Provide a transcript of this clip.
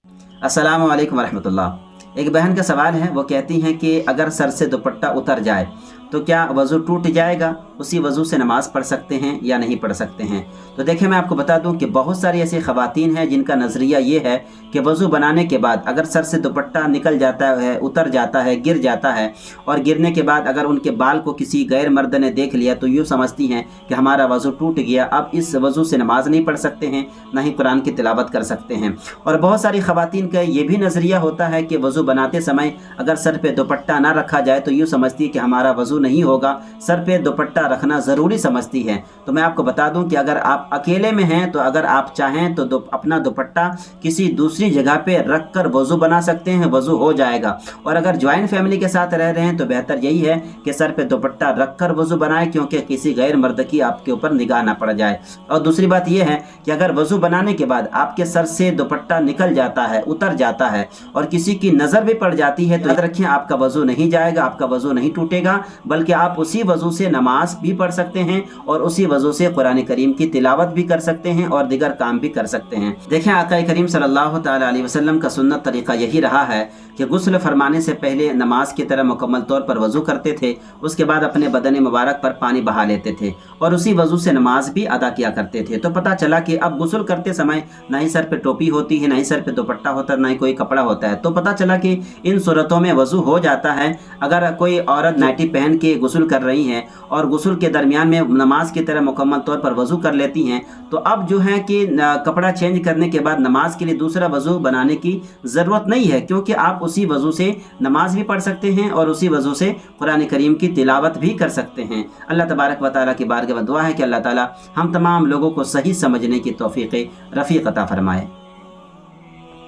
अस्सलामु अलैकुम वरहमतुल्लाह। एक बहन का सवाल है, वो कहती हैं कि अगर सर से दुपट्टा उतर जाए तो क्या वज़ू टूट जाएगा, उसी वज़ू से नमाज़ पढ़ सकते हैं या नहीं पढ़ सकते हैं। तो देखिए, मैं आपको बता दूं कि बहुत सारी ऐसी ख़वातीन हैं जिनका नज़रिया ये है कि वज़ू बनाने के बाद अगर सर से दुपट्टा निकल जाता है, उतर जाता है, गिर जाता है, और गिरने के बाद अगर उनके बाल को किसी गैर मर्द ने देख लिया तो यूँ समझती हैं कि हमारा वज़ू टूट गया, अब इस वज़ू से नमाज़ नहीं पढ़ सकते हैं, ना ही कुरान की तिलावत कर सकते हैं। और बहुत सारी ख़वातीन का ये भी नज़रिया होता है कि वज़ू बनाते समय अगर सर पे दुपट्टा ना रखा जाए तो यूँ समझती है कि हमारा वज़ू नहीं होगा, सर पे दुपट्टा रखना ज़रूरी समझती है। तो मैं आपको बता दूं कि अगर आप अकेले में हैं तो अगर आप चाहें तो अपना दुपट्टा किसी दूसरी जगह पे रख कर वज़ू बना सकते हैं, वज़ू हो जाएगा। और अगर ज्वाइंट फैमिली के साथ रह रहे हैं तो बेहतर यही है कि सर पे दुपट्टा रख कर वज़ू बनाएं, क्योंकि किसी गैर मर्द की आपके ऊपर निगाह ना पड़ जाए। और दूसरी बात यह है कि अगर वज़ू बनाने के बाद आपके सर से दुपट्टा निकल जाता है, उतर जाता है और किसी की नज़र भी पड़ जाती है तो याद रखें, आपका वज़ू नहीं जाएगा, आपका वज़ू नहीं टूटेगा, बल्कि आप उसी वज़ू से नमाज भी पढ़ सकते हैं और उसी वज़ू से कुरान करीम की तिलावत भी कर सकते हैं और दीगर काम भी कर सकते हैं। देखें, आका करीम सल्लल्लाहु तआला अलैहि वसल्लम का सुन्नत तरीक़ा यही रहा है कि गुस्ल फरमाने से पहले नमाज की तरह मुकम्मल तौर पर वज़ू करते थे, उसके बाद अपने बदन मुबारक पर पानी बहा लेते थे और उसी वज़ू से नमाज भी अदा किया करते थे। तो पता चला कि अब गुस्ल करते समय ना ही सर पे टोपी होती है, ना ही सर पे दुपट्टा होता है, ना ही कोई कपड़ा होता है। तो पता चला कि इन सूरतों में वज़ू हो जाता है। अगर कोई औरत नाइटी पहन के गुस्ल कर रही हैं और गुस्ल के दरमियान में नमाज की तरह मुकम्मल तौर पर वज़ू कर लेती हैं, तो अब जो है कि कपड़ा चेंज करने के बाद नमाज के लिए दूसरा वज़ू बनाने की ज़रूरत नहीं है, क्योंकि आप उसी वज़ू से नमाज भी पढ़ सकते हैं और उसी वज़ू से कुरान करीम की तिलावत भी कर सकते हैं। अल्लाह तबारक व तआला की बारगाह में दुआ है कि अल्लाह ताला हम तमाम लोगों को सही समझने की तौफीक रफ़ीक अता फरमाए।